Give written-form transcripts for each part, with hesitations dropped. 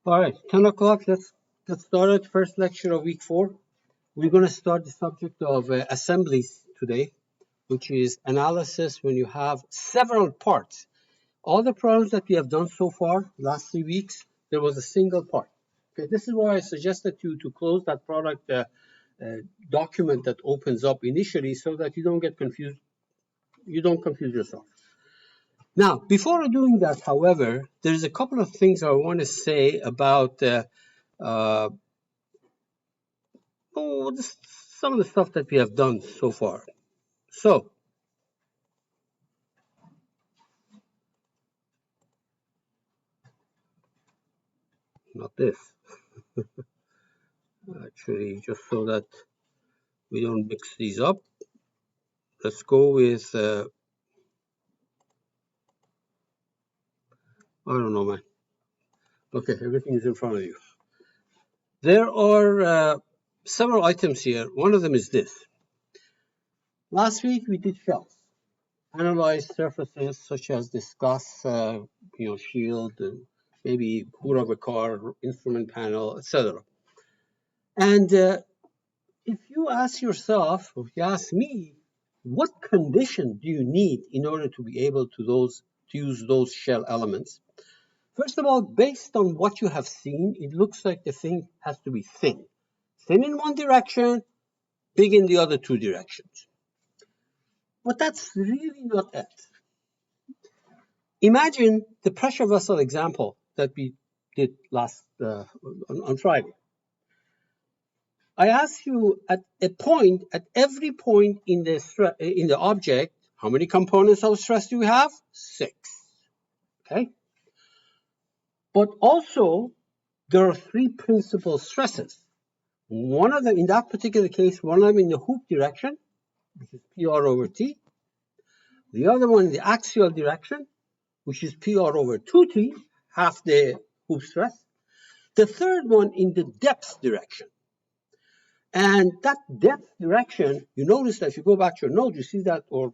All right, 10 o'clock, let's get started. First lecture of week 4. We're going to start the subject of assemblies today, which is analysis when you have several parts. All the problems that we have done so far, last 3 weeks, there was a single part. Okay, this is why I suggested to close that product document that opens up initially so that you don't get confused. You don't confuse yourself. Now, before doing that, however, there's a couple of things I want to say about some of the stuff that we have done so far. So, not this. Actually, just so that we don't mix these up, let's go with, I don't know, man. Okay, everything is in front of you. There are several items here. One of them is this. Last week we did shells. Analyze surfaces such as discuss, shield, maybe hood of a car, instrument panel, etc. And if you ask yourself, or if you ask me, what condition do you need in order to be able to use those shell elements? First of all, based on what you have seen, it looks like the thing has to be thin. Thin in one direction, big in the other two directions. But that's really not it. Imagine the pressure vessel example that we did last on Friday. I asked you at every point in the object, how many components of stress do we have? 6. Okay. But also, there are 3 principal stresses. One of them, in that particular case, one of them in the hoop direction, which is PR over T. The other one in the axial direction, which is PR over 2T, half the hoop stress. The third one in the depth direction. And that depth direction, you notice that if you go back to your notes, you see that, or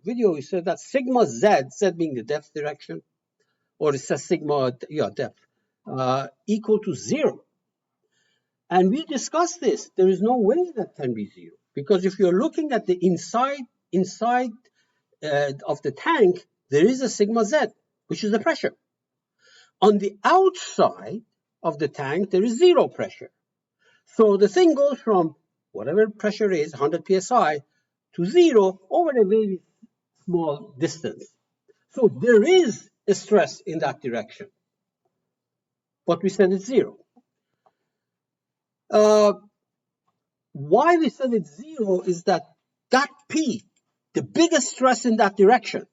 video, you said that sigma Z, Z being the depth direction, or it says sigma, depth, equal to 0. And we discussed this. There is no way that can be 0. Because if you're looking at the inside of the tank, there is a sigma Z, which is the pressure. On the outside of the tank, there is 0 pressure. So the thing goes from whatever pressure is, 100 psi, to 0 over a very small distance. So there is a stress in that direction. But we said it's 0. Why we said it's 0 is that P, the biggest stress in that direction,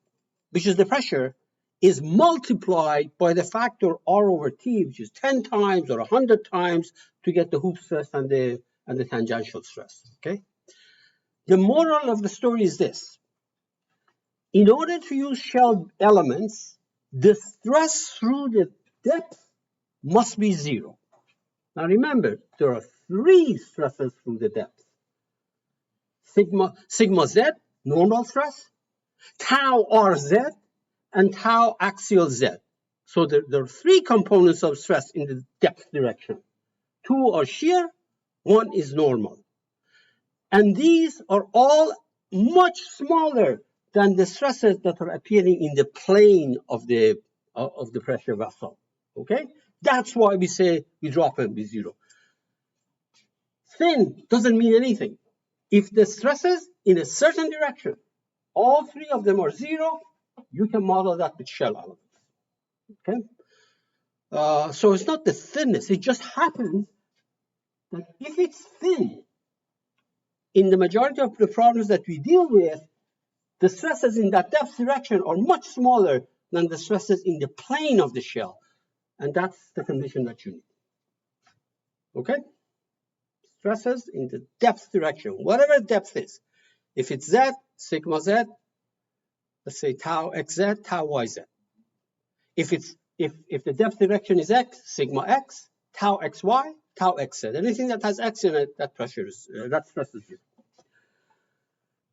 which is the pressure, is multiplied by the factor R over T, which is 10 times or 100 times to get the hoop stress and the tangential stress, okay? The moral of the story is this. In order to use shell elements, the stress through the depth must be 0. Now remember, there are 3 stresses through the depth. Sigma Z, normal stress, tau RZ, and tau axial Z. So there are 3 components of stress in the depth direction. 2 are shear, 1 is normal. And these are all much smaller than the stresses that are appearing in the plane of the pressure vessel. Okay? That's why we say we drop them to 0. Thin doesn't mean anything. If the stresses in a certain direction, all 3 of them are 0, you can model that with shell elements. Okay? So it's not the thinness. It just happens that if it's thin, in the majority of the problems that we deal with, the stresses in that depth direction are much smaller than the stresses in the plane of the shell. And that's the condition that you need. Okay? Stresses in the depth direction, whatever depth is. If it's Z, sigma Z, let's say tau XZ, tau YZ. If the depth direction is X, sigma X, tau XY, tau XZ. Anything that has X in it, that stress is 0.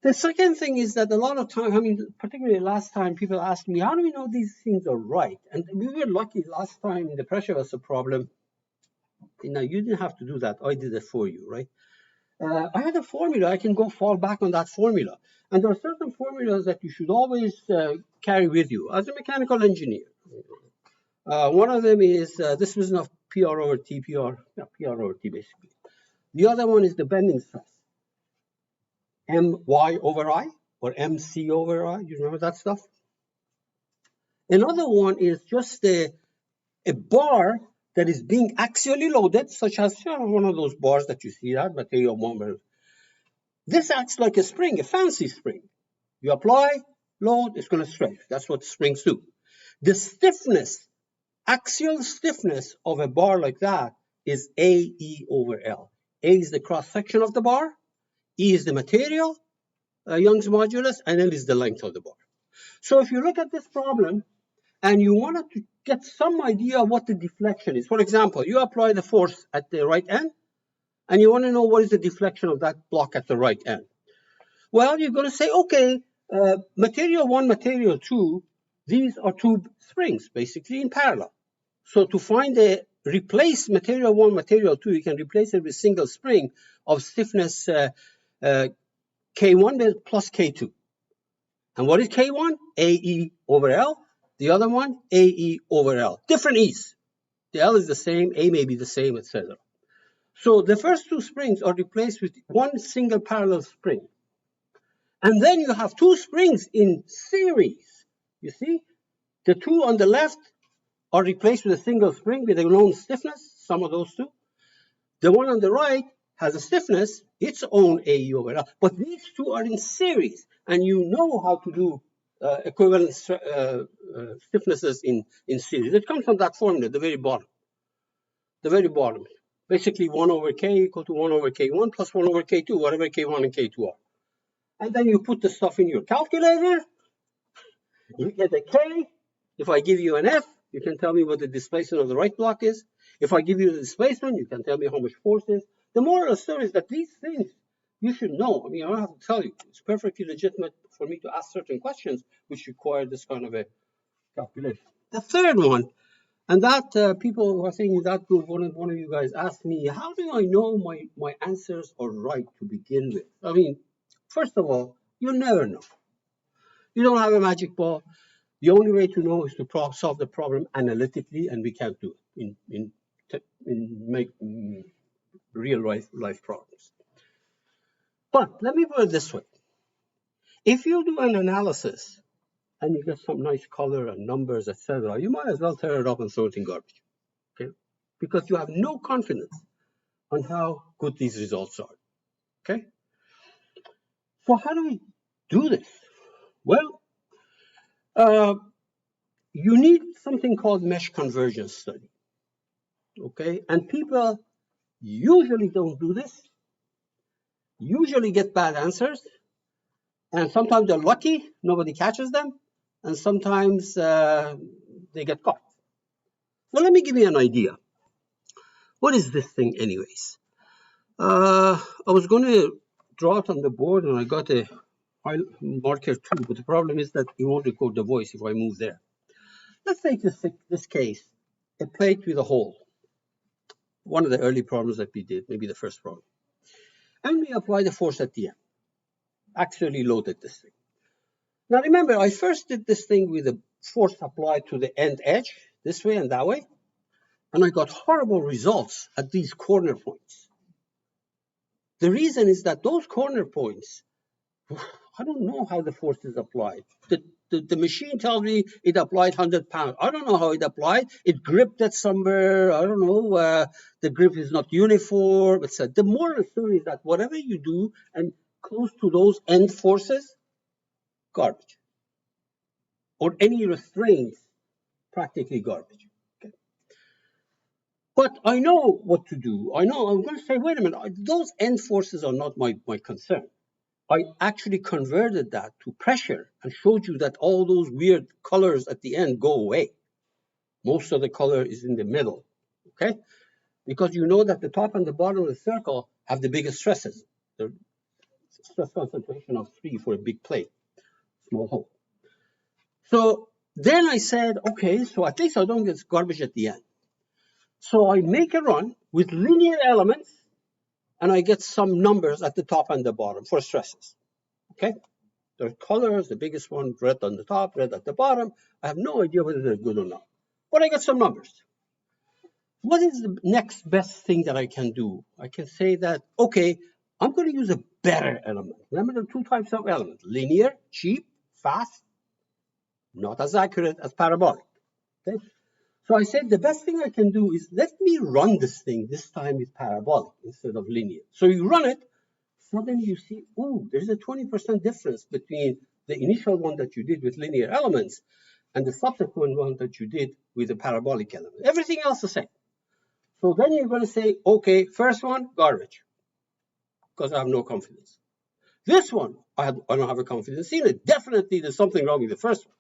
The second thing is that a lot of time, particularly last time, people asked me, how do we know these things are right? And we were lucky last time in the pressure vessel problem. Now, you didn't have to do that. I did it for you, right? I had a formula. I can go fall back on that formula. And there are certain formulas that you should always carry with you as a mechanical engineer. One of them is distribution of PR over T, PR over T basically. The other one is the bending stress, My over I or MC over I. You remember that stuff? Another one is just a bar that is being axially loaded, such as one of those bars that you see that material moment. This acts like a spring, a fancy spring. You apply, load, it's going to stretch. That's what springs do. The stiffness, axial stiffness of a bar like that is AE over L. A is the cross section of the bar, E is the material, Young's modulus, and L is the length of the bar. So if you look at this problem and you wanted to get some idea of what the deflection is, for example, you apply the force at the right end and you want to know what is the deflection of that block at the right end. Well, you're going to say, okay, material 1, material 2, these are two springs basically in parallel. So to find replace material 1, material 2, you can replace it with single spring of stiffness K1 plus K2. And what is K1? AE over L. The other one, AE over L. Different E's. The L is the same, A may be the same, etc. So the first two springs are replaced with one single parallel spring. And then you have two springs in series. You see? The two on the left are replaced with a single spring with a known stiffness, some of those two. The one on the right has a stiffness, its own AE over L. But these two are in series, and you know how to do equivalent stiffnesses in series. It comes from that formula, the very bottom. The very bottom. Basically, 1 over K equal to 1 over K1 plus 1 over K2, whatever K1 and K2 are. And then you put the stuff in your calculator. You get a K. If I give you an F, you can tell me what the displacement of the right block is. If I give you the displacement, you can tell me how much force is. The moral of the story is that these things you should know. I mean, I don't have to tell you. It's perfectly legitimate for me to ask certain questions which require this kind of a calculation. The third one, and that people who are saying in that group, one of you guys asked me, how do I know my answers are right to begin with? I mean, first of all, you'll never know. You don't have a magic ball. The only way to know is to solve the problem analytically, and we can't do it in real life problems. But let me put it this way. If you do an analysis and you get some nice color and numbers, etc., you might as well tear it up and throw it in garbage, okay? Because you have no confidence on how good these results are, okay? So how do we do this? Well, you need something called mesh convergence study, okay? And people usually don't do this, usually get bad answers, and sometimes they're lucky, nobody catches them, and sometimes they get caught. Well, let me give you an idea. What is this thing anyways? I was going to draw it on the board, and I got a marker too, but the problem is that it won't record the voice if I move there. Let's take this case, a plate with a hole. One of the early problems that we did, maybe the first problem. And we apply the force at the end. Actually loaded this thing. Now remember, I first did this thing with the force applied to the end edge, this way and that way, and I got horrible results at these corner points. The reason is that those corner points, I don't know how the force is applied. The machine tells me it applied 100 pounds. I don't know how it applied. It gripped it somewhere. I don't know. The grip is not uniform. Etc. The moral story is that whatever you do and close to those end forces, garbage. Or any restraints, practically garbage. Okay. But I know what to do. I know I'm going to say, wait a minute, those end forces are not my concern. I actually converted that to pressure and showed you that all those weird colors at the end go away. Most of the color is in the middle, okay? Because you know that the top and the bottom of the circle have the biggest stresses. The stress concentration of 3 for a big plate, small hole. So then I said, okay, so at least I don't get garbage at the end. So I make a run with linear elements, and I get some numbers at the top and the bottom for stresses. Okay? There are colors, the biggest one, red on the top, red at the bottom. I have no idea whether they're good or not. But I get some numbers. What is the next best thing that I can do? I can say that, okay, I'm going to use a better element. Remember the two types of elements, linear, cheap, fast, not as accurate as parabolic. Okay? So I said the best thing I can do is let me run this thing, this time with parabolic instead of linear. So you run it, suddenly you see, oh, there's a 20% difference between the initial one that you did with linear elements and the subsequent one that you did with the parabolic element. Everything else the same. So then you're going to say, okay, first one, garbage, because I have no confidence. This one, I don't have a confidence in it. Definitely there's something wrong with the first one.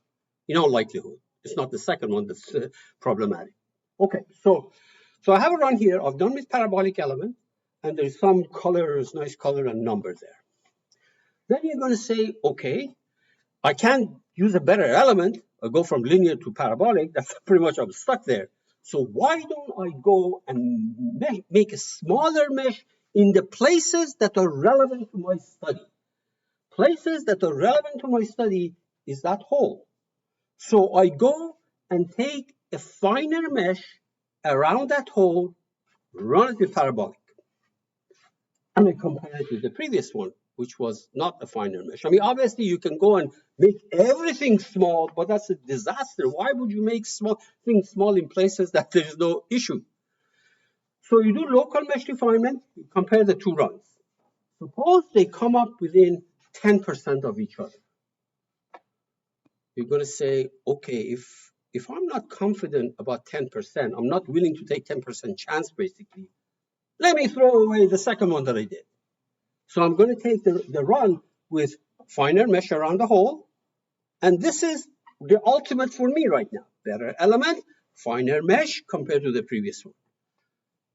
In all likelihood. It's not the second one that's problematic. Okay, so I have a run here. I've done with parabolic element, and there's some colors, nice color and number there. Then you're going to say, okay, I can't use a better element. I go from linear to parabolic. That's pretty much I'm stuck there. So why don't I go and make a smaller mesh in the places that are relevant to my study? Places that are relevant to my study is that hole. So I go and take a finer mesh around that hole, run it with parabolic, and I compare it with the previous one, which was not a finer mesh. I mean, obviously you can go and make everything small, but that's a disaster. Why would you make things small in places that there's no issue? So you do local mesh refinement, you compare the two runs. Suppose they come up within 10% of each other. You're going to say, okay, if I'm not confident about 10%, I'm not willing to take 10% chance, basically, let me throw away the second one that I did. So I'm going to take the run with finer mesh around the hole, and this is the ultimate for me right now. Better element, finer mesh compared to the previous one.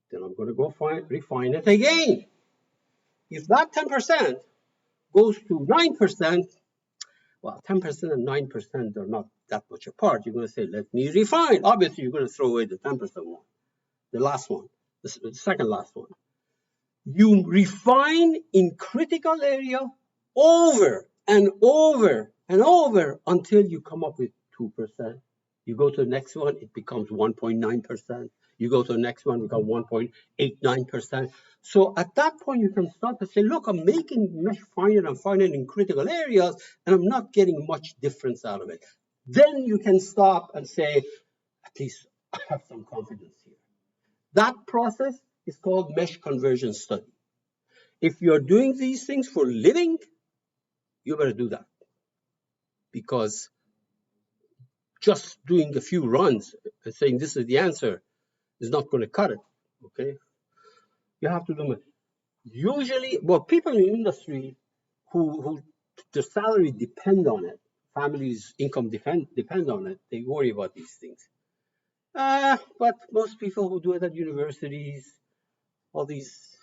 Then I'm going to go refine it again. If that 10% goes to 9%, well, 10% and 9% are not that much apart. You're going to say, let me refine. Obviously, you're going to throw away the 10% one, the last one, the second last one. You refine in critical area over and over and over until you come up with 2%. You go to the next one, it becomes 1.9%. You go to the next one, it becomes 1.89%. So at that point, you can start to say, look, I'm making mesh finer and finer in critical areas, and I'm not getting much difference out of it. Then you can stop and say, at least I have some confidence here. That process is called mesh conversion study. If you're doing these things for a living, you better do that. Because just doing a few runs and saying this is the answer is not going to cut it. Okay? You have to do it. Usually, well, people in the industry who their salary depend on it, families' income depend on it, they worry about these things. But most people who do it at universities, all these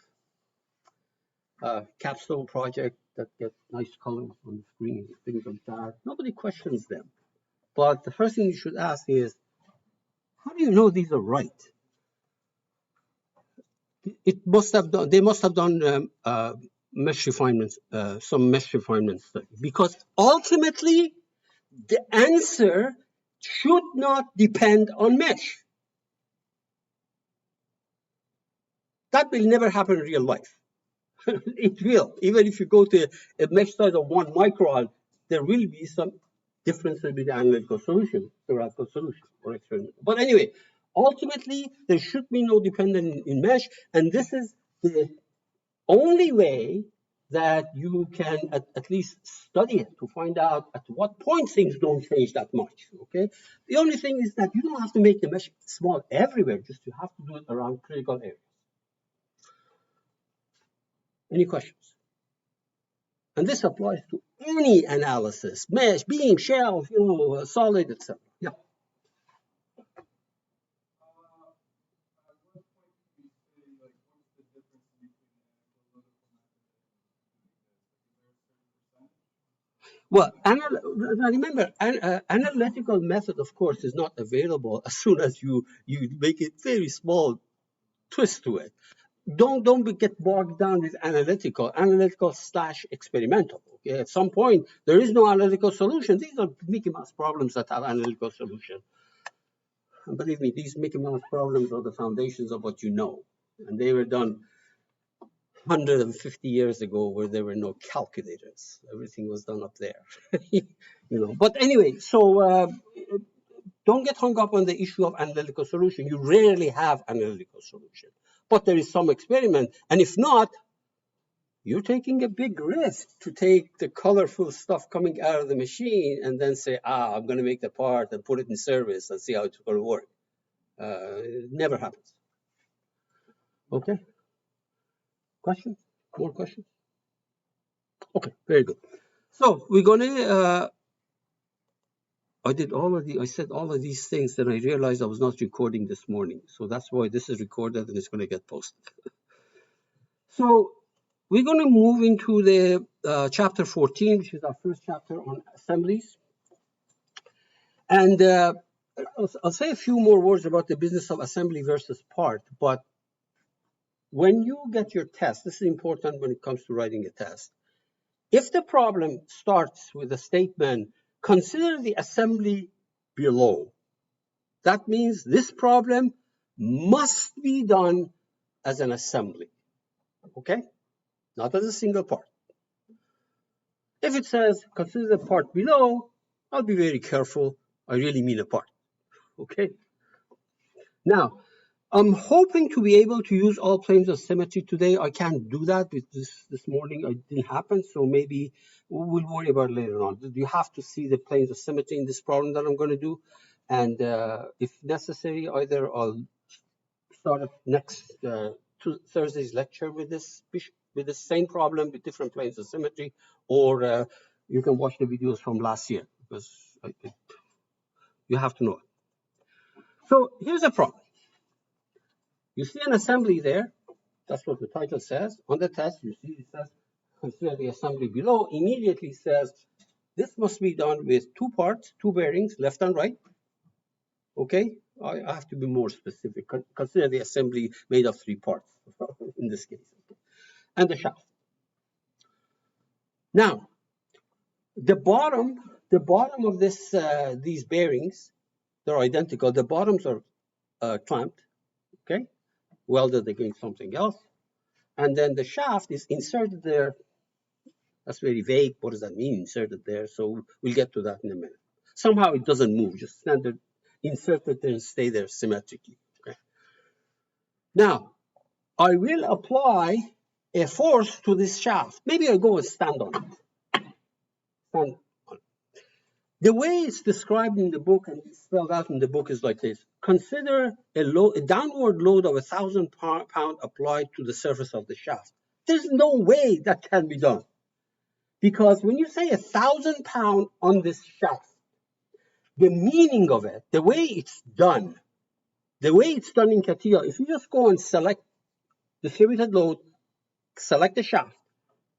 capstone projects that get nice colors on the screen, things like that, nobody questions them. But the first thing you should ask is, how do you know these are right? They must have done mesh refinements, some mesh refinement study, because ultimately the answer should not depend on mesh. That will never happen in real life. It will. Even if you go to a mesh size of 1 micron, there will be some difference between the analytical solution, theoretical solution, or experimental. But anyway, ultimately, there should be no dependence in mesh, and this is the only way that you can at least study it to find out at what point things don't change that much. Okay, the only thing is that you don't have to make the mesh small everywhere; just you have to do it around critical areas. Any questions? And this applies to any analysis: mesh, beam, shell, solid, etc. Yeah. Well, remember, analytical method, of course, is not available as soon as you make a very small twist to it. Don't get bogged down with analytical slash experimental. Okay, at some point there is no analytical solution. These are Mickey Mouse problems that have analytical solution. And believe me, these Mickey Mouse problems are the foundations of what you know, and they were done 150 years ago, where there were no calculators. Everything was done up there, But anyway, so don't get hung up on the issue of analytical solution. You rarely have analytical solution, but there is some experiment, and if not, you're taking a big risk to take the colorful stuff coming out of the machine and then say, I'm going to make the part and put it in service and see how it's going to work. It never happens. Okay. Questions? More questions? Okay, very good. So we're going to. I said all of these things, and I realized I was not recording this morning. So that's why this is recorded and it's going to get posted. So we're going to move into the chapter 14, which is our first chapter on assemblies. And I'll say a few more words about the business of assembly versus part. But when you get your test, this is important when it comes to writing a test. If the problem starts with a statement, consider the assembly below, that means this problem must be done as an assembly, okay? Not as a single part. If it says, consider the part below, I'll be very careful. I really mean a part, okay? Now, I'm hoping to be able to use all planes of symmetry today. I can't do that with this morning. It didn't happen, so maybe we'll worry about it later on. You have to see the planes of symmetry in this problem that I'm going to do. And if necessary, either I'll start up next Thursday's lecture with this same problem with different planes of symmetry, or you can watch the videos from last year, because you have to know it. So here's a problem. You see an assembly there. That's what the title says. On the test, you see it says, consider the assembly below. Immediately says, this must be done with two parts, two bearings, left and right. Okay, I have to be more specific. Consider the assembly made of three parts in this case, and the shaft. Now, the bottom of these bearings, they're identical. The bottoms are clamped, okay, welded against something else, and then the shaft is inserted there. That's very vague. What does that mean, inserted there? So we'll get to that in a minute. Somehow it doesn't move, just standard inserted there and stay there symmetrically. Okay. Now, I will apply a force to this shaft. Maybe I'll go and stand on it. Stand on it. The way it's described in the book and spelled out in the book is like this. Consider a downward load of 1,000 pounds applied to the surface of the shaft. There's no way that can be done. Because when you say 1,000 pounds on this shaft, the meaning of it, the way it's done in CATIA, if you just go and select distributed load, select the shaft,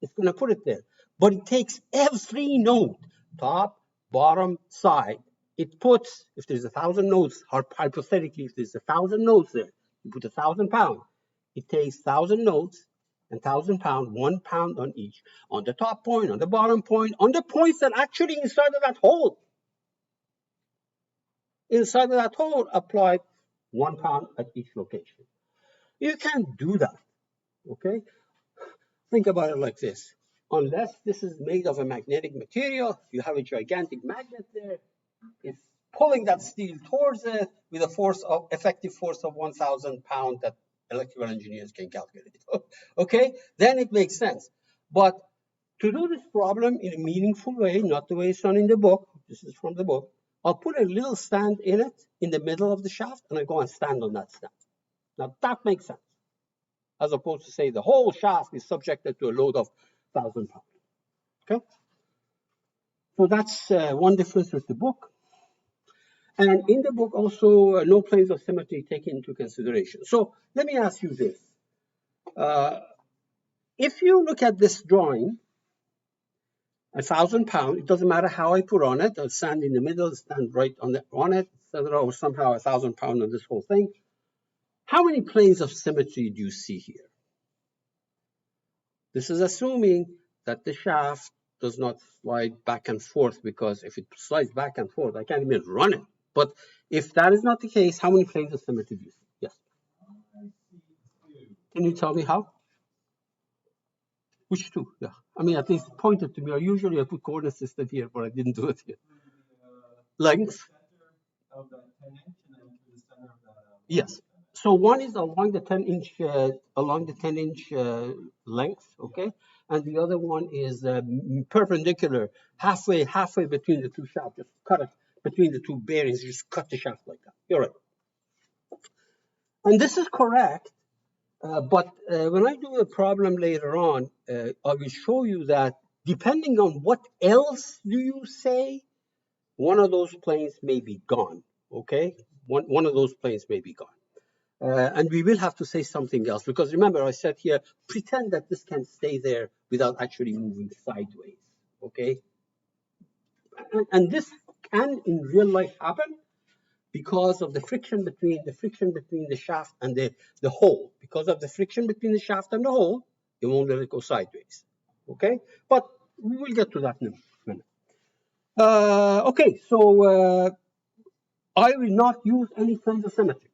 it's going to put it there. But it takes every node, top, bottom, side. It puts, if there's 1,000 nodes, hypothetically, if there's 1,000 nodes there, you put 1,000 pounds. It takes 1,000 nodes and 1,000 pounds, 1 pound on each, on the top point, on the bottom point, on the points that actually inside of that hole. Inside of that hole, apply 1 pound at each location. You can't do that, okay? Think about it like this. Unless this is made of a magnetic material, you have a gigantic magnet there, it's pulling that steel towards it with a effective force of 1,000 pounds that electrical engineers can calculate. Okay, then it makes sense. But to do this problem in a meaningful way, not the way it's done in the book, this is from the book, I'll put a little stand in it, in the middle of the shaft, and I go and stand on that stand. Now that makes sense, as opposed to say the whole shaft is subjected to a load of 1,000 pounds. Okay? So that's one difference with the book. And in the book also, no planes of symmetry taken into consideration. So let me ask you this. If you look at this drawing, 1,000 pounds. It doesn't matter how I put on it. I'll stand in the middle, stand right on it, etc. Or somehow 1,000 pounds on this whole thing. How many planes of symmetry do you see here? This is assuming that the shaft does not slide back and forth, because if it slides back and forth, I can't even run it. But if that is not the case, how many planes of symmetry do you see? Yes. Can you tell me how? Which two? Yeah. I mean, at least point it to me. Or usually I put coordinate system here, but I didn't do it here. Length. Yes. So one is along the 10-inch length, okay, and the other one is perpendicular, halfway between the two shafts. Just cut it between the two bearings. Just cut the shaft like that. You're right, and this is correct. But when I do a problem later on, I will show you that depending on what else do you say, one of those planes may be gone. Okay, one of those planes may be gone. And we will have to say something else, because remember I said here, pretend that this can stay there without actually moving sideways, okay? And this can in real life happen because of the friction between the shaft and the hole. Because of the friction between the shaft and the hole, it won't let it go sideways, okay? But we will get to that in a minute. Okay, so I will not use any planes of symmetry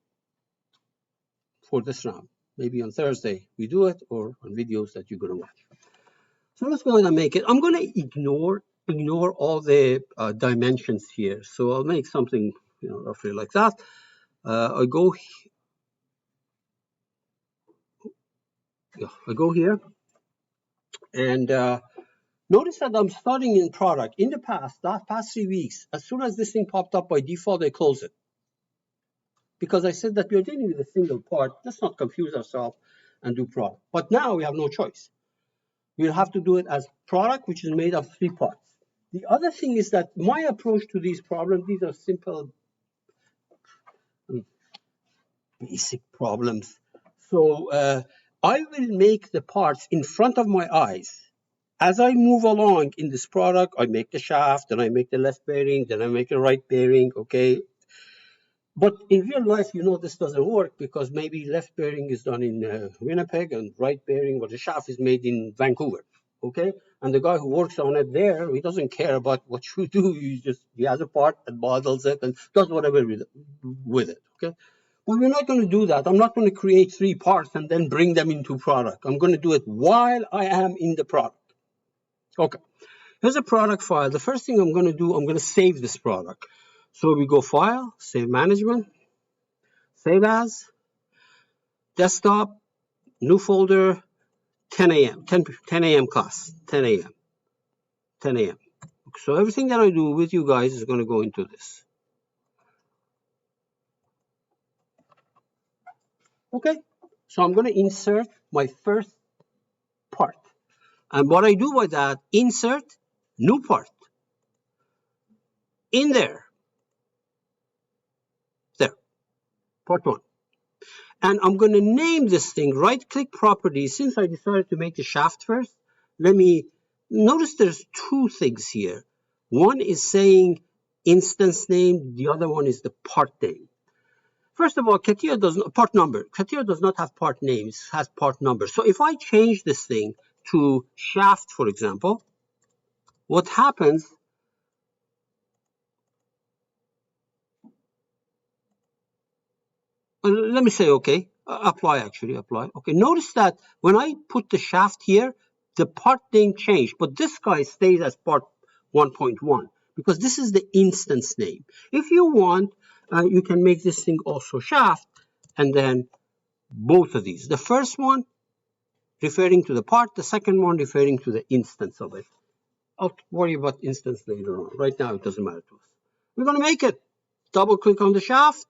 for this round. Maybe on Thursday we do it, or on videos that you're going to watch. So let's go ahead and make it. I'm going to ignore all the dimensions here. So I'll make something, roughly like that. I go here, and notice that I'm starting in product. In the past 3 weeks, as soon as this thing popped up by default, I close it, because I said that we're dealing with a single part. Let's not confuse ourselves and do product. But now we have no choice. We'll have to do it as product, which is made of 3 parts. The other thing is that my approach to these problems, these are simple, basic problems. So I will make the parts in front of my eyes. As I move along in this product, I make the shaft, then I make the left bearing, then I make the right bearing, okay? But in real life, this doesn't work, because maybe left bearing is done in Winnipeg and right bearing, or the shaft is made in Vancouver, okay? And the guy who works on it there, he doesn't care about what you do. He has a part and models it and does whatever with it, okay? Well, we're not going to do that. I'm not going to create 3 parts and then bring them into product. I'm going to do it while I am in the product. Okay, here's a product file. The first thing I'm going to do, I'm going to save this product. So we go File, Save Management, Save As, Desktop, New Folder, 10 a.m., 10 a.m. class, 10 a.m., 10 a.m. So everything that I do with you guys is going to go into this. Okay, so I'm going to insert my first part. And what I do by that, insert new part in there, part 1. And I'm going to name this thing, right-click properties. Since I decided to make the shaft first, let me, notice there's 2 things here. One is saying instance name, the other one is the part name. First of all, CATIA does not, part number. CATIA does not have part names, has part numbers. So if I change this thing to shaft, for example, what happens, let me say, okay, apply. Okay, notice that when I put the shaft here, the part name changed, but this guy stays as part 1.1 because this is the instance name. If you want, you can make this thing also shaft, and then both of these. The first one referring to the part, the second one referring to the instance of it. I'll worry about instance later on. Right now, it doesn't matter to us. We're going to make it. Double click on the shaft.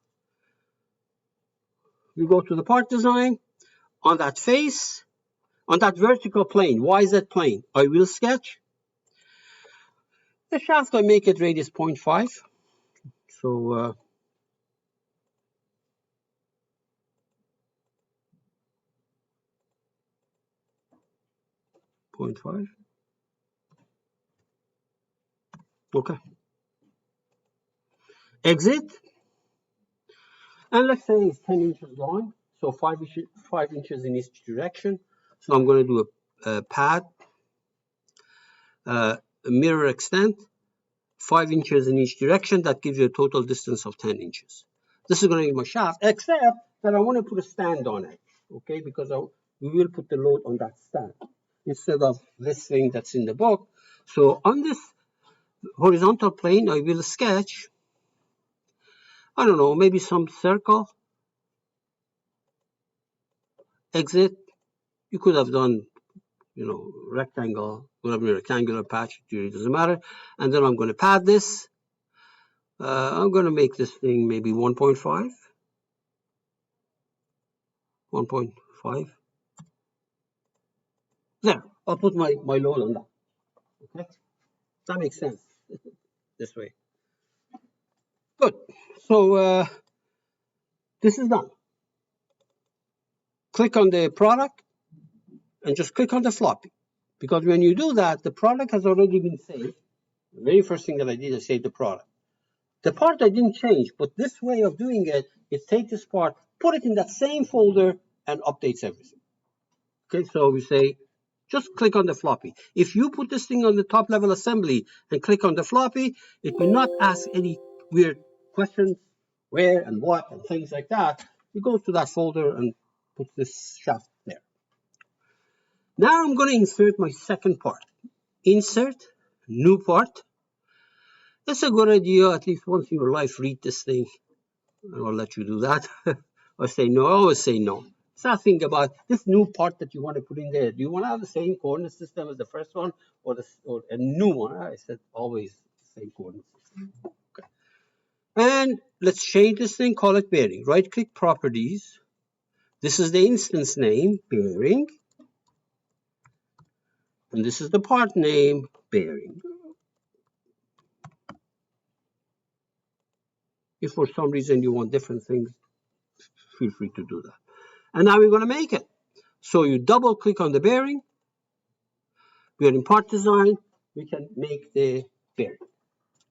We go to the part design. On that face, on that vertical plane, YZ plane, I will sketch. The shaft, I make it radius 0.5. So 0.5. Okay. Exit. And let's say it's 10 inches long, so 5 inches in each direction. So I'm going to do a pad, a mirror extent, 5 inches in each direction. That gives you a total distance of 10 inches. This is going to be my shaft, except that I want to put a stand on it, okay, because we will put the load on that stand instead of this thing that's in the book. So on this horizontal plane, I will sketch, I don't know, maybe some circle, exit. You could have done, rectangle, could have been a rectangular patch, it doesn't matter. And then I'm going to pad this. I'm going to make this thing maybe 1.5. 1.5. There, I'll put my load on that. Okay, that makes sense this way. Good. So this is done. Click on the product and just click on the floppy. Because when you do that, the product has already been saved. The very first thing that I did is save the product. The part I didn't change, but this way of doing it is take this part, put it in that same folder, and updates everything. Okay, so we say, just click on the floppy. If you put this thing on the top level assembly and click on the floppy, it will not ask any weird questions, where and what and things like that. You go to that folder and put this shaft there. Now I'm going to insert my second part. Insert, new part. It's a good idea, at least once in your life, read this thing. I'll let you do that. Or say no, I always say no. Start thinking about this new part that you want to put in there. Do you want to have the same coordinate system as the first one or a new one? I said always the same coordinate system. Okay. And let's change this thing, call it bearing. Right click properties. This is the instance name, bearing. And this is the part name, bearing. If for some reason you want different things, feel free to do that. And now we're going to make it. So you double click on the bearing. We are in part design. We can make the bearing.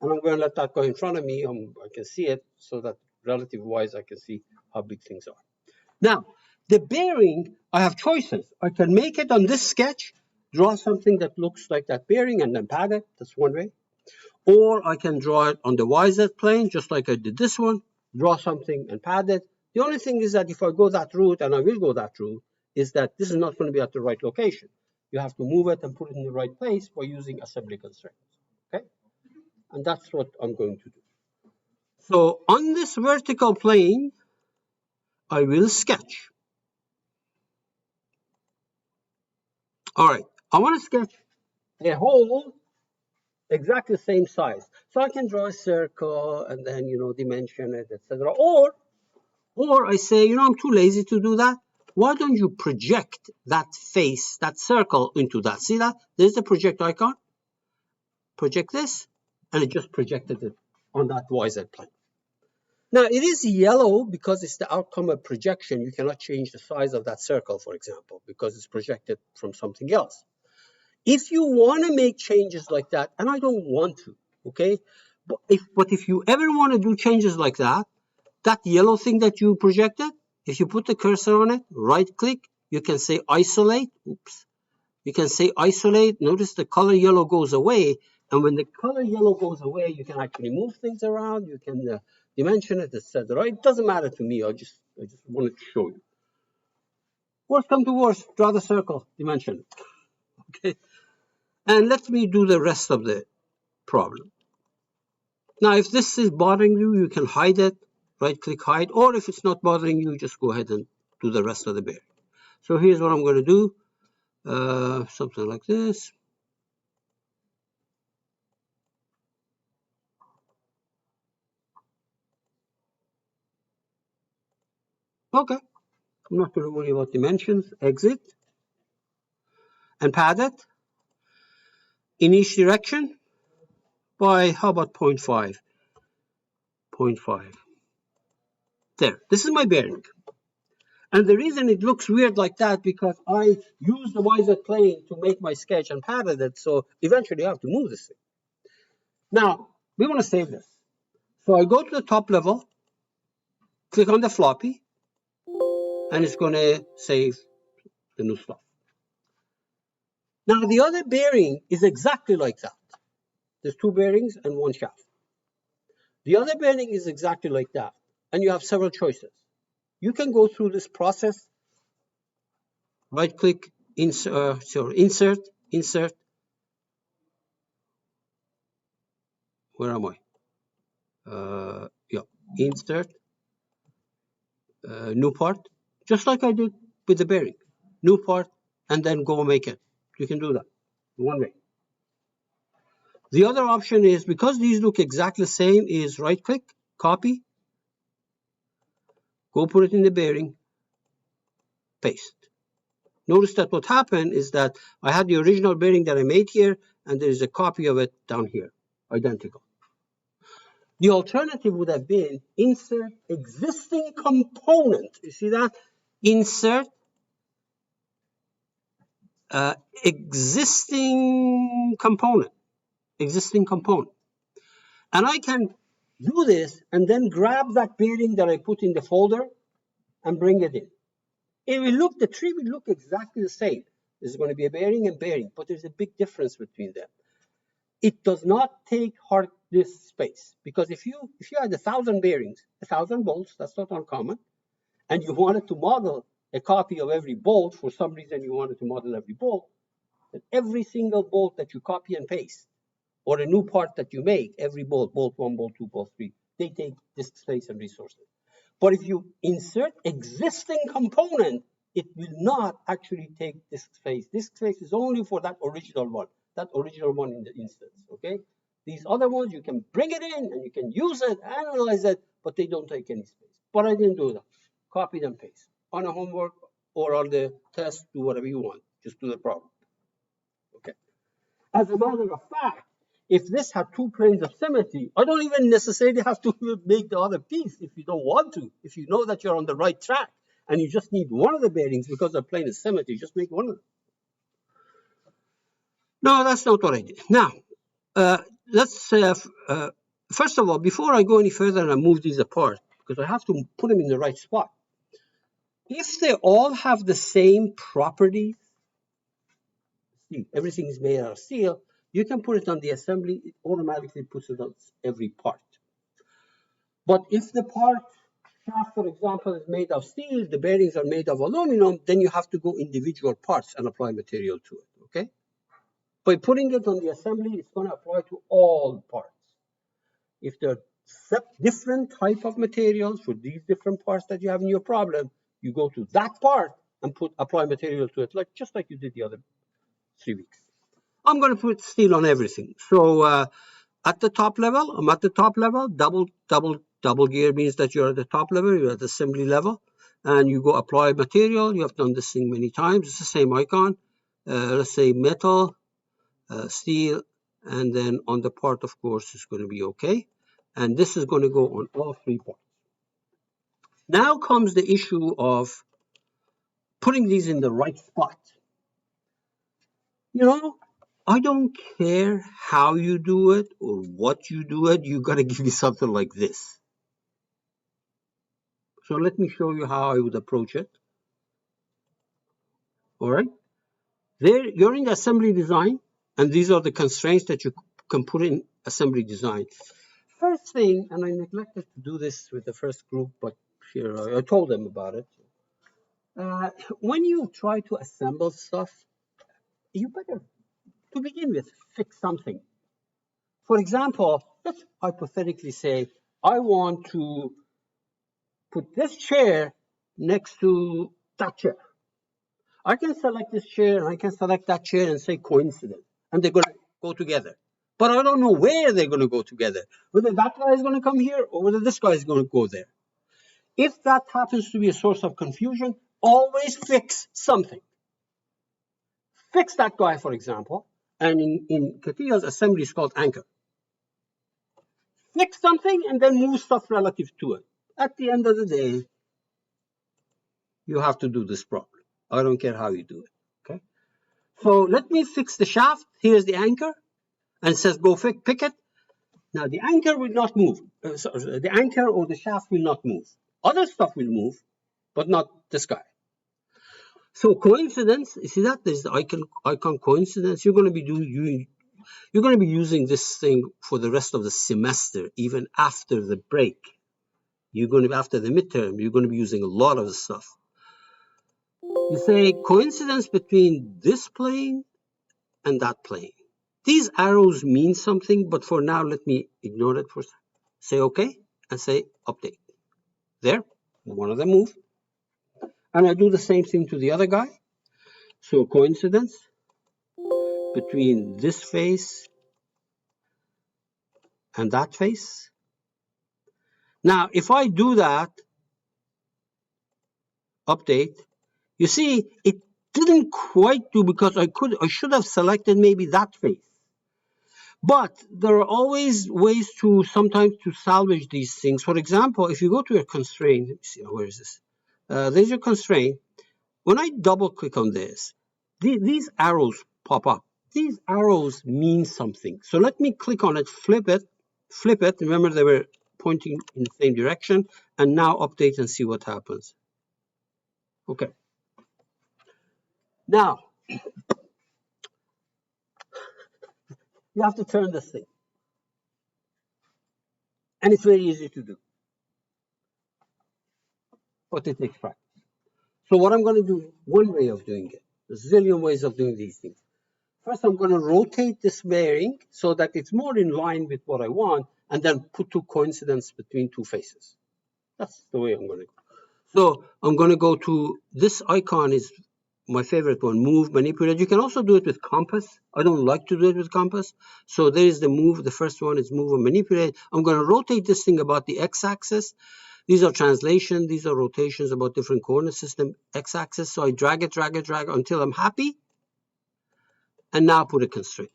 And I'm going to let that go in front of me. I can see it so that relative wise I can see how big things are. Now, the bearing, I have choices. I can make it on this sketch, draw something that looks like that bearing and then pad it. That's one way. Or I can draw it on the YZ plane, just like I did this one, draw something and pad it. The only thing is that if I go that route, and I will go that route, is that this is not going to be at the right location. You have to move it and put it in the right place by using assembly constraints. Okay? And that's what I'm going to do. So on this vertical plane, I will sketch. All right, I want to sketch a hole exactly the same size. So I can draw a circle and then, dimension it, etc. Or I say, I'm too lazy to do that. Why don't you project that face, that circle into that? See that? There's the project icon. Project this, and it just projected it on that YZ plane. Now, it is yellow because it's the outcome of projection. You cannot change the size of that circle, for example, because it's projected from something else. If you want to make changes like that, and I don't want to, okay? But if you ever want to do changes like that, that yellow thing that you projected, if you put the cursor on it, right click, you can say isolate. Oops. You can say isolate. Notice the color yellow goes away. And when the color yellow goes away, you can actually move things around. You can dimension it, etc. It doesn't matter to me. I just wanted to show you. Worst come to worst, draw the circle, dimension it. Okay. And let me do the rest of the problem. Now, if this is bothering you, you can hide it, right-click hide, or if it's not bothering you, just go ahead and do the rest of the bearing. So here's what I'm going to do, something like this. Okay, I'm not going to worry about dimensions. Exit, and pad it in each direction by, how about 0.5? 0.5. There, this is my bearing. And the reason it looks weird like that, because I used the YZ plane to make my sketch and padded it, so eventually I have to move this thing. Now, we want to save this. So I go to the top level, click on the floppy, and it's going to save the new stuff. Now, the other bearing is exactly like that. There's two bearings and one shaft. The other bearing is exactly like that, and you have several choices. You can go through this process, right-click, insert, where am I? Yeah, insert, new part, just like I did with the bearing. New part, and then go make it. You can do that one way. The other option is, because these look exactly the same, is right-click, copy, go put it in the bearing, paste. Notice that what happened is that I had the original bearing that I made here, and there is a copy of it down here, identical. The alternative would have been insert existing component. You see that? Insert existing component. And I can do this and then grab that bearing that I put in the folder and bring it in. It will look, the tree will look exactly the same. There's going to be a bearing and bearing, but there's a big difference between them. It does not take hard disk space, because if you had 1,000 bearings, 1,000 bolts, that's not uncommon, and you wanted to model a copy of every bolt, for some reason you wanted to model every bolt, then every single bolt that you copy and paste, or a new part that you make, every bolt 1, bolt 2, bolt 3, they take disk space and resources. But if you insert existing component, it will not actually take disk space. Disk space is only for that original one in the instance, okay? These other ones, you can bring it in and you can use it, analyze it, but they don't take any space. But I didn't do that. Copy and paste. On a homework or on the test, do whatever you want. Just do the problem. Okay. As a matter of fact, if this had two planes of symmetry, I don't even necessarily have to make the other piece if you don't want to. If you know that you're on the right track and you just need one of the bearings because the plane is symmetry, just make one of them. No, that's not what I did. Now, let's first of all, before I go any further and I move these apart, because I have to put them in the right spot. If they all have the same properties, see, everything is made out of steel, you can put it on the assembly, it automatically puts it on every part. But if the part shaft, for example, is made of steel, the bearings are made of aluminum, then you have to go individual parts and apply material to it, okay? By putting it on the assembly, it's going to apply to all parts. If there are different type of materials for these different parts that you have in your problem, you go to that part and apply material to it, just like you did the other 3 weeks. I'm going to put steel on everything. So at the top level, I'm at the top level. Double gear means that you're at the top level, you're at the assembly level, and you go apply material. You have done this thing many times. It's the same icon. Let's say metal, steel, and then on the part, of course, it's going to be okay. And this is going to go on all 3 parts. Now comes the issue of putting these in the right spot. You know, I don't care how you do it or what you do it, you got to give me something like this. So let me show you how I would approach it. All right. There, you're in the assembly design, and these are the constraints that you can put in assembly design. First thing, and I neglected to do this with the first group, but here I told them about it. When you try to assemble stuff, you better, to begin with, fix something. For example, let's hypothetically say I want to put this chair next to that chair. I can select this chair and I can select that chair and say coincidence, and they're going to go together. But I don't know where they're going to go together, whether that guy is going to come here or whether this guy is going to go there. If that happens to be a source of confusion, always fix something. Fix that guy, for example, and in Katiya's assembly is called anchor. Fix something and then move stuff relative to it. At the end of the day, you have to do this properly. I don't care how you do it, okay? So let me fix the shaft. Here's the anchor, and it says go pick it. Now the anchor will not move. The anchor or the shaft will not move. Other stuff will move, but not this guy. So coincidence, you see that there's the icon coincidence. You're going to be using this thing for the rest of the semester, even after the break. After the midterm, you're going to be using a lot of the stuff. You say coincidence between this plane and that plane. These arrows mean something, but for now, let me ignore it for say OK and say update. There, one of them moved. And I do the same thing to the other guy. So coincidence between this face and that face. Now, if I do that, update, you see, it didn't quite do because I should have selected maybe that face. But there are always ways to sometimes to salvage these things. For example, if you go to a constraint, let me see, where is this? There's your constraint. When I double click on this, these arrows pop up. These arrows mean something. So let me click on it, flip it. Remember, they were pointing in the same direction. And now update and see what happens. Okay. Now, you have to turn this thing. And it's very easy to do. But it takes practice. So what I'm going to do, one way of doing it, there's a zillion ways of doing these things. First, I'm going to rotate this bearing so that it's more in line with what I want, and then put two coincidences between two faces. That's the way I'm going to go. So I'm going to go to this icon is my favorite one, move, manipulate. You can also do it with compass. I don't like to do it with compass. So there is the move. The first one is move and manipulate. I'm going to rotate this thing about the x-axis. These are translation. These are rotations about different coordinate system, x-axis. So I drag it until I'm happy. And now put a constraint.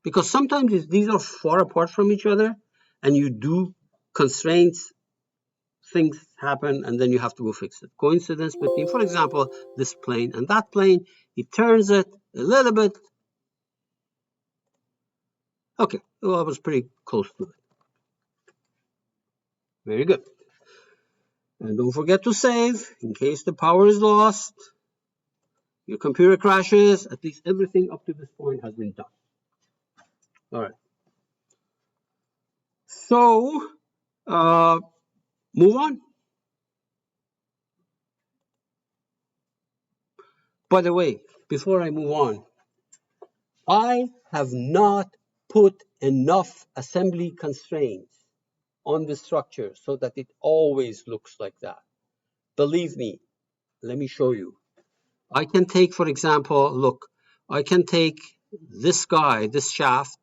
Because sometimes these are far apart from each other, and you do constraints, things happen, and then you have to go fix it. Coincidence between, for example, this plane and that plane. He turns it a little bit. Okay, well, I was pretty close to it. Very good. And don't forget to save in case the power is lost, your computer crashes. At least everything up to this point has been done. All right. So, move on. By the way, before I move on, I have not put enough assembly constraints on the structure so that it always looks like that. Believe me, let me show you. I can take, for example, look, I can take this guy, this shaft.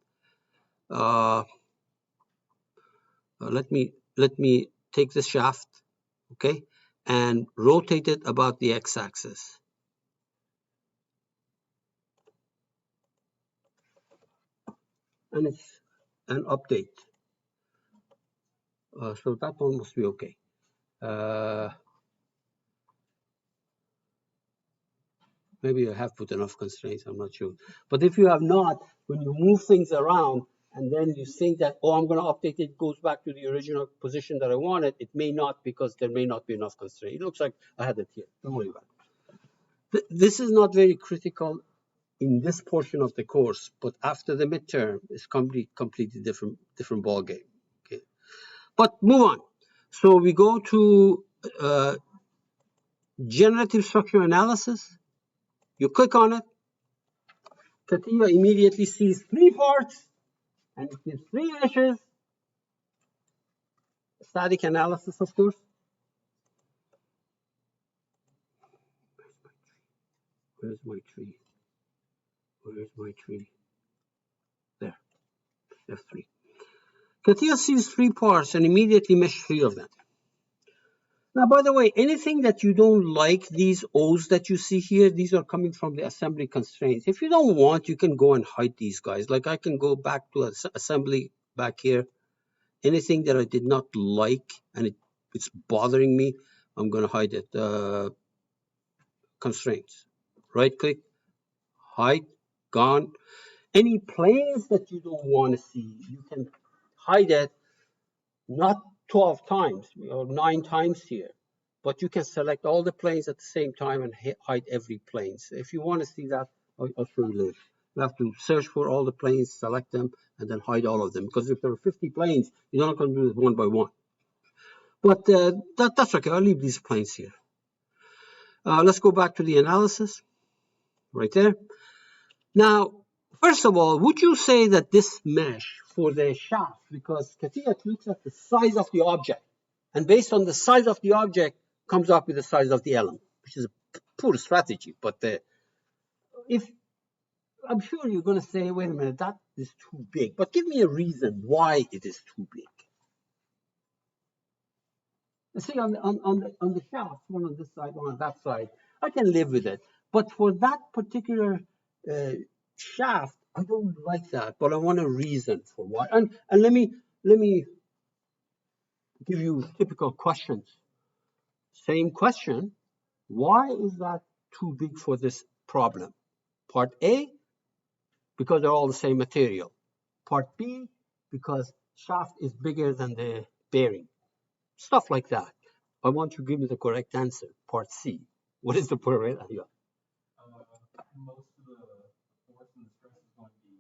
Let me take this shaft, okay, and rotate it about the x-axis. And it's an update. So that one must be okay. Maybe I have put enough constraints, I'm not sure. But if you have not, when you move things around and then you think that, oh, I'm going to update it, goes back to the original position that I wanted, it may not because there may not be enough constraint. It looks like I had it here. Don't worry about it. This is not very critical in this portion of the course, but after the midterm, it's completely different ball game. Okay, but move on. So we go to generative structure analysis. You click on it. CATIA immediately sees three parts and it gives three meshes. Static analysis, of course. Where's my tree? Where's my tree? There. F3. CATIA sees three parts and immediately mesh three of them. Now, by the way, anything that you don't like, these O's that you see here, these are coming from the assembly constraints. If you don't want, you can go and hide these guys. Like I can go back to assembly back here. Anything that I did not like and it's bothering me, I'm going to hide it. Constraints. Right click, hide, gone. Any planes that you don't want to see, you can hide it, not 12 times or 9 times here, but you can select all the planes at the same time and hide every plane. So if you want to see that, I'll show you later. You have to search for all the planes, select them, and then hide all of them. Because if there are 50 planes, you're not going to do it one by one. But that's okay. I'll leave these planes here. Let's go back to the analysis right there. Now, first of all, would you say that this mesh for the shaft, because Katia looks at the size of the object, and based on the size of the object, comes up with the size of the element, which is a poor strategy. But if I'm sure you're going to say, wait a minute, that is too big. But give me a reason why it is too big. See, on the shaft, one on this side, one on that side, I can live with it. But for that particular shaft, I don't like that. But I want a reason for why. And let me give you typical questions. Same question. Why is that too big for this problem? Part A, because they're all the same material. Part B, because shaft is bigger than the bearing. Stuff like that. I want you to give me the correct answer. Part C. What is the correct answer? Most of the force and the stress is going to be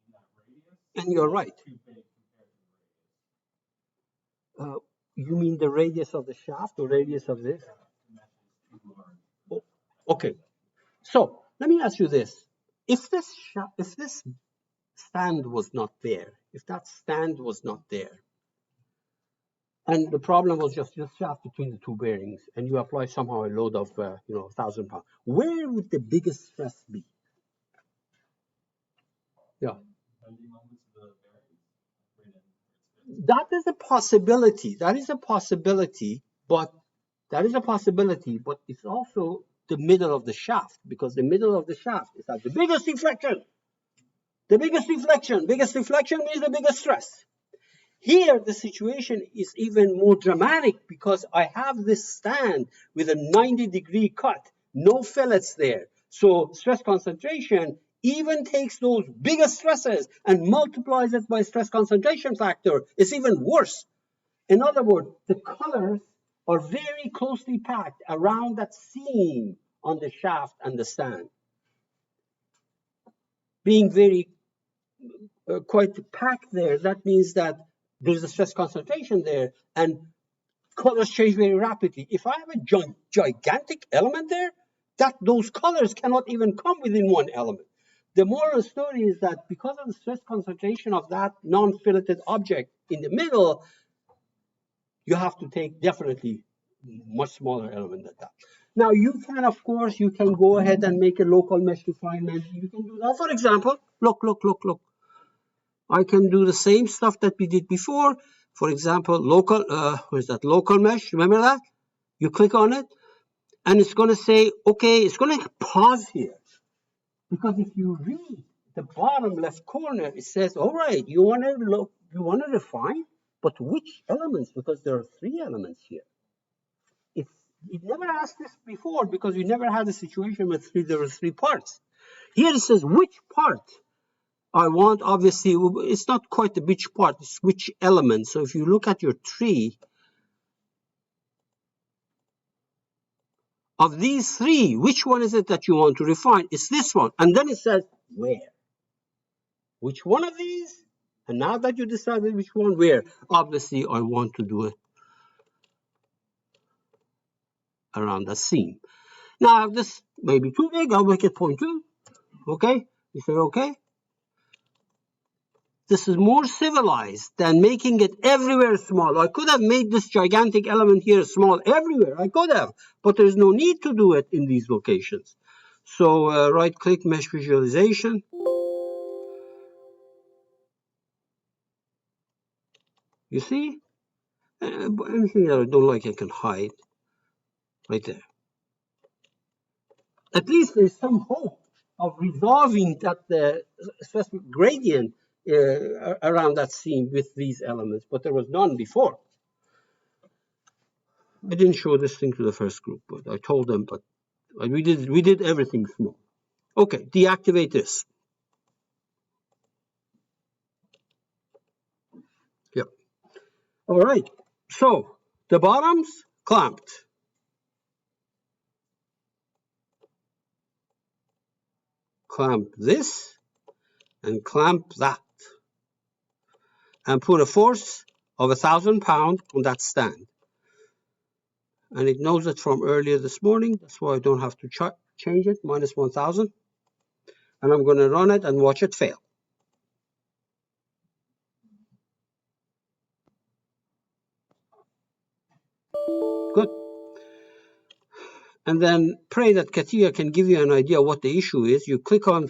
in that radius. And you're right. Too big compared to the radius. You mean the radius of the shaft or radius of this? Oh, okay. So let me ask you this: if this stand was not there, if that stand was not there, and the problem was just shaft between the two bearings, and you apply somehow a load of 1,000 pounds, where would the biggest stress be? Yeah. That is a possibility. That is a possibility, but it's also the middle of the shaft, because the middle of the shaft is at the biggest deflection. The biggest deflection. Biggest deflection means the biggest stress. Here, the situation is even more dramatic because I have this stand with a 90-degree cut, no fillets there. So stress concentration even takes those biggest stresses and multiplies it by stress concentration factor. It's even worse. In other words, the colors are very closely packed around that seam on the shaft and the stand. Being very quite packed there, that means that there's a stress concentration there, and colors change very rapidly. If I have a gigantic element there, those colors cannot even come within one element. The moral story is that because of the stress concentration of that non-filleted object in the middle, you have to take definitely much smaller element than that. Now you can, of course, you can go ahead and make a local mesh refinement. You can do that. For example, look. I can do the same stuff that we did before. For example, local, where's that? Local mesh, remember that? You click on it, and it's going to say, okay, it's going to pause here. Because if you read the bottom left corner, it says, all right, you want to refine, but which elements? Because there are 3 elements here. It never asked this before because we never had a situation where there were 3 parts. Here it says, which part? I want, obviously, it's not quite the which part, it's which element. So if you look at your tree, of these 3, which one is it that you want to refine? It's this one. And then it says, where? Which one of these? And now that you decided which one, where? Obviously, I want to do it around the seam. Now, this may be too big. I'll make it 0.2. Okay? You say, okay? This is more civilized than making it everywhere small. I could have made this gigantic element here small everywhere. I could have, but there's no need to do it in these locations. So right-click Mesh Visualization. You see? Anything that I don't like, I can hide. Right there. At least there's some hope of resolving that stress gradient around that seam with these elements, but there was none before. I didn't show this thing to the first group, but I told them, but we did everything small. Okay, deactivate this. Yeah. All right, so the bottoms clamped. Clamp this and clamp that. And put a force of 1,000 pounds on that stand. And it knows it from earlier this morning. That's why I don't have to change it, minus 1,000. And I'm going to run it and watch it fail. Good. And then pray that CATIA can give you an idea what the issue is. You click on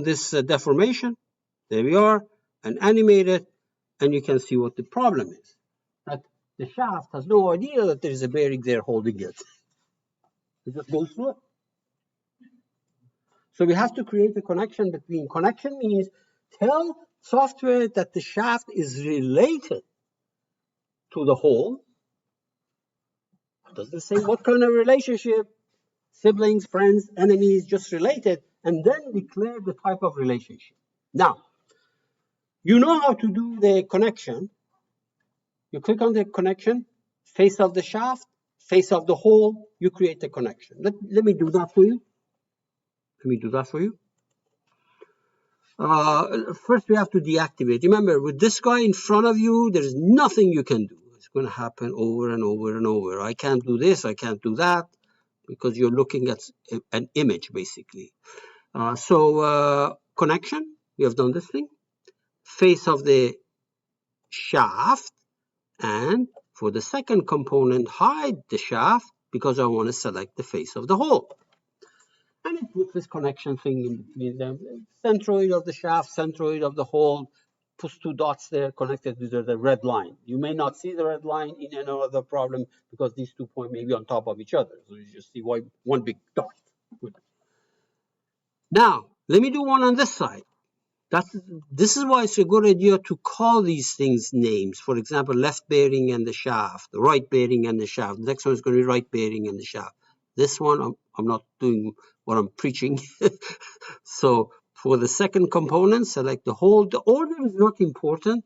this deformation. There we are, and animate it, and you can see what the problem is. That the shaft has no idea that there is a bearing there holding it. It just goes through it. So we have to create a connection between. Connection means tell software that the shaft is related to the hole. It doesn't say what kind of relationship, siblings, friends, enemies, just related, and then declare the type of relationship. Now, you know how to do the connection. You click on the connection, face of the shaft, face of the hole, you create the connection. Let me do that for you. First, we have to deactivate. Remember, with this guy in front of you, there's nothing you can do. It's going to happen over and over and over. I can't do this, I can't do that, because you're looking at an image, basically. Connection, we have done this thing. Face of the shaft, and for the second component, hide the shaft, because I want to select the face of the hole. And it puts this connection thing in between them. Centroid of the shaft, centroid of the hole, puts two dots there connected with the red line. You may not see the red line in another problem because these 2 points may be on top of each other. So you just see one big dot. Now, let me do one on this side. This is why it's a good idea to call these things names. For example, left bearing and the shaft, the right bearing and the shaft. The next one is going to be right bearing and the shaft. This one, I'm not doing what I'm preaching. So for the second component, select the hole. The order is not important.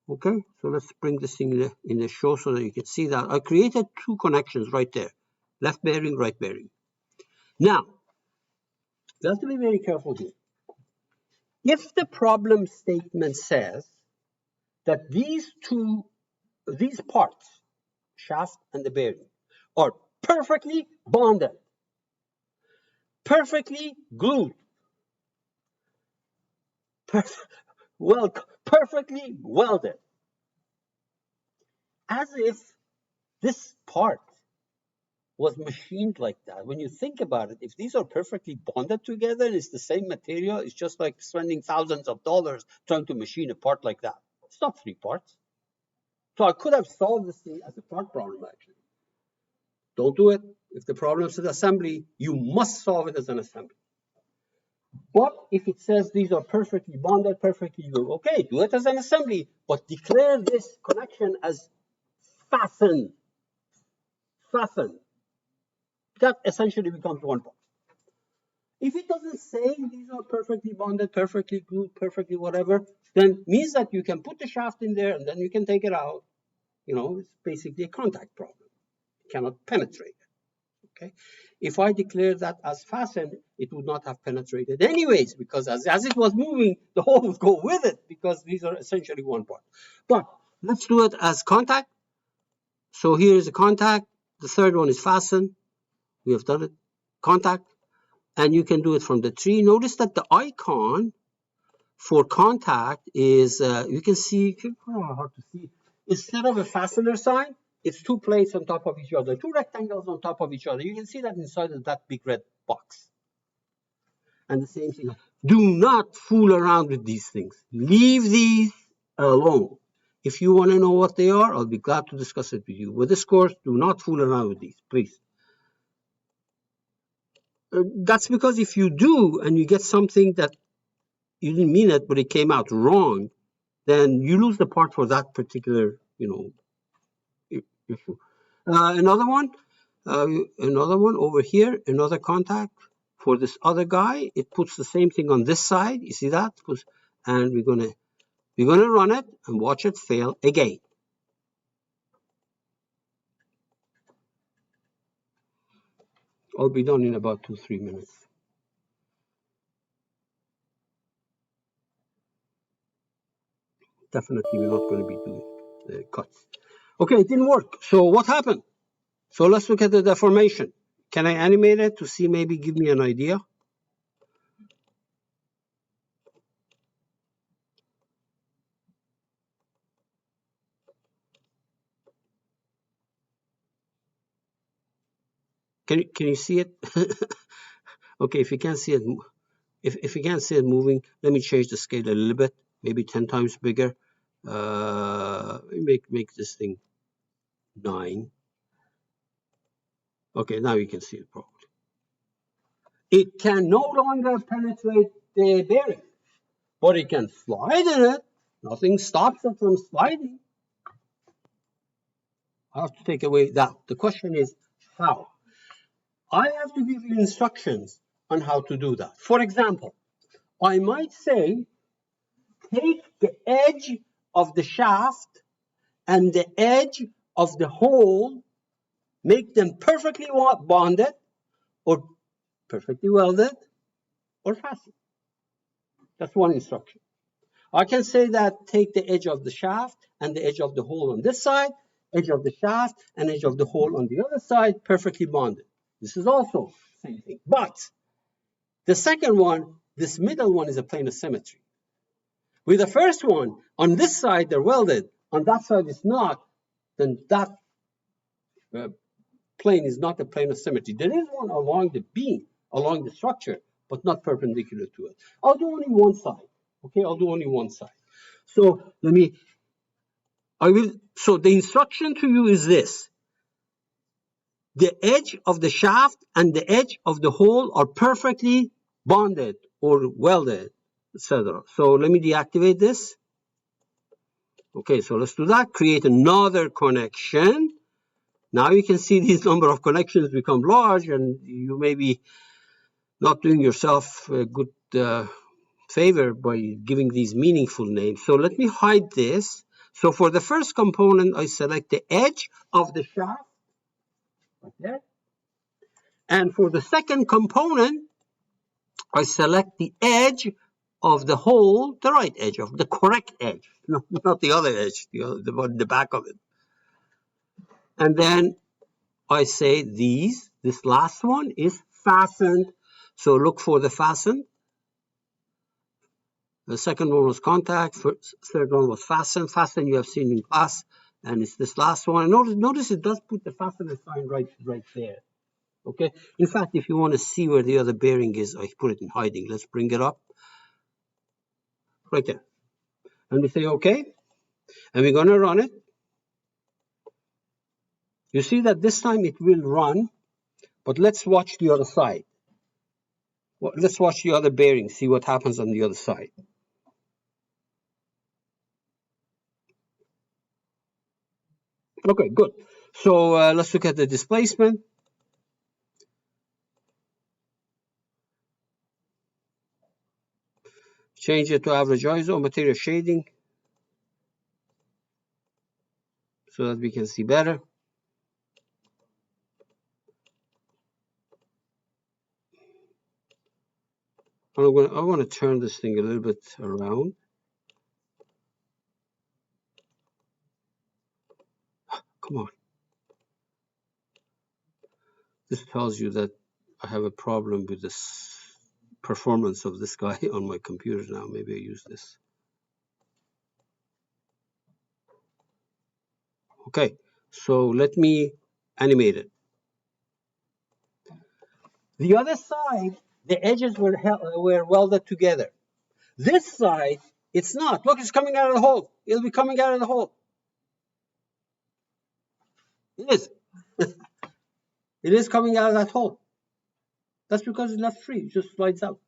Okay, so let's bring this thing in the show so that you can see that. I created two connections right there. Left bearing, right bearing. Now, you have to be very careful here. If the problem statement says that these parts, shaft and the bearing, are perfectly bonded, perfectly glued, perfectly welded, as if this part was machined like that. When you think about it, if these are perfectly bonded together, it's the same material, it's just like spending thousands of dollars trying to machine a part like that. It's not three parts. So I could have solved this thing as a part problem, actually. Don't do it. If the problem is an assembly, you must solve it as an assembly. But if it says these are perfectly bonded, perfectly glued, okay, do it as an assembly, but declare this connection as fastened. Fastened. That essentially becomes one part. If it doesn't say these are perfectly bonded, perfectly glued, perfectly whatever, then means that you can put the shaft in there and then you can take it out. You know, it's basically a contact problem. You cannot penetrate it. Okay. If I declare that as fastened, it would not have penetrated anyways, because as it was moving, the hole would go with it, because these are essentially one part. But let's do it as contact. So here is a contact. The third one is fasten. We have done it. Contact. And you can do it from the tree. Notice that the icon for contact is, you can see, hard to see. Instead of a fastener sign, it's two plates on top of each other, two rectangles on top of each other. You can see that inside of that big red box. And the same thing. Do not fool around with these things. Leave these alone. If you want to know what they are, I'll be glad to discuss it with you. With this course, do not fool around with these, please. That's because if you do and you get something that you didn't mean it, but it came out wrong, then you lose the part for that particular, issue. Another one over here, another contact for this other guy. It puts the same thing on this side. You see that? And we're going to We're going to run it and watch it fail again. I'll be done in about 2-3 minutes. Definitely we're not going to be doing cuts. Okay, it didn't work. So what happened? So let's look at the deformation. Can I animate it to see, maybe give me an idea? Can you see it? Okay, if you can't see it, if you can't see it moving, let me change the scale a little bit, maybe 10 times bigger. Make this thing 9. Okay, now you can see it properly. It can no longer penetrate the bearing, but it can slide in it. Nothing stops it from sliding. I have to take away that. The question is how? I have to give you instructions on how to do that. For example, I might say, take the edge of the shaft and the edge of the hole, make them perfectly bonded or perfectly welded or fastened. That's one instruction. I can say that take the edge of the shaft and the edge of the hole on this side, edge of the shaft and edge of the hole on the other side, perfectly bonded. This is also the same thing. But the second one, this middle one, is a plane of symmetry. With the first one, on this side they're welded, on that side it's not, then that plane is not a plane of symmetry. There is one along the beam, along the structure, but not perpendicular to it. I'll do only one side. Okay, I'll do only one side. So so the instruction to you is this. The edge of the shaft and the edge of the hole are perfectly bonded or welded, etc. So let me deactivate this. Okay, so let's do that. Create another connection. Now you can see these number of connections become large, and you may be not doing yourself a good favor by giving these meaningful names. So let me hide this. So for the first component, I select the edge of the shaft, like that. And for the second component, I select the edge of the hole, the right edge, of the correct edge, not the other edge, the one in the back of it. And then I say this last one is fastened. So look for the fastened. The second one was contact. Third one was fasten. Fasten you have seen in class, and it's this last one. Notice it does put the fastener sign right there. Okay. In fact, if you want to see where the other bearing is, I put it in hiding. Let's bring it up. Right there. And we say okay, and we're going to run it. You see that this time it will run, but let's watch the other side. Well, let's watch the other bearing, see what happens on the other side. Okay, good. So let's look at the displacement. Change it to average ISO, material shading, so that we can see better. I want to turn this thing a little bit around. Come on. This tells you that I have a problem with this performance of this guy on my computer now. Maybe I use this. Okay, so let me animate it. The other side, the edges were welded together. This side, it's not. Look, it's coming out of the hole. It'll be coming out of the hole. It is. It is coming out of that hole. That's because it's left free. It just slides out.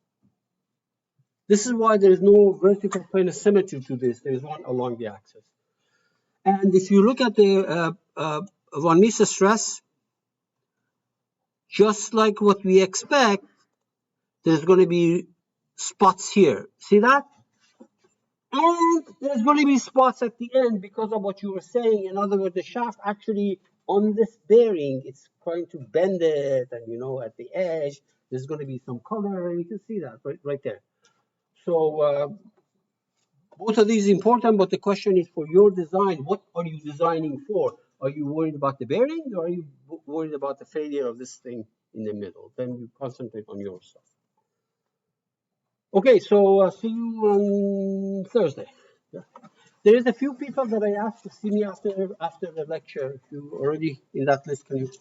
This is why there is no vertical plane of symmetry to this. There is one along the axis. And if you look at the von Mises stress, just like what we expect, there's going to be spots here. See that? And there's going to be spots at the end because of what you were saying. In other words, the shaft actually on this bearing, it's going to bend it, and at the edge, there's going to be some color, and you can see that right there. So both of these important, but the question is for your design, what are you designing for? Are you worried about the bearings, or are you worried about the failure of this thing in the middle? Then you concentrate on your stuff. Okay, so see you on Thursday. Yeah. There is a few people that I asked to see me after the lecture. If you already in that list, can you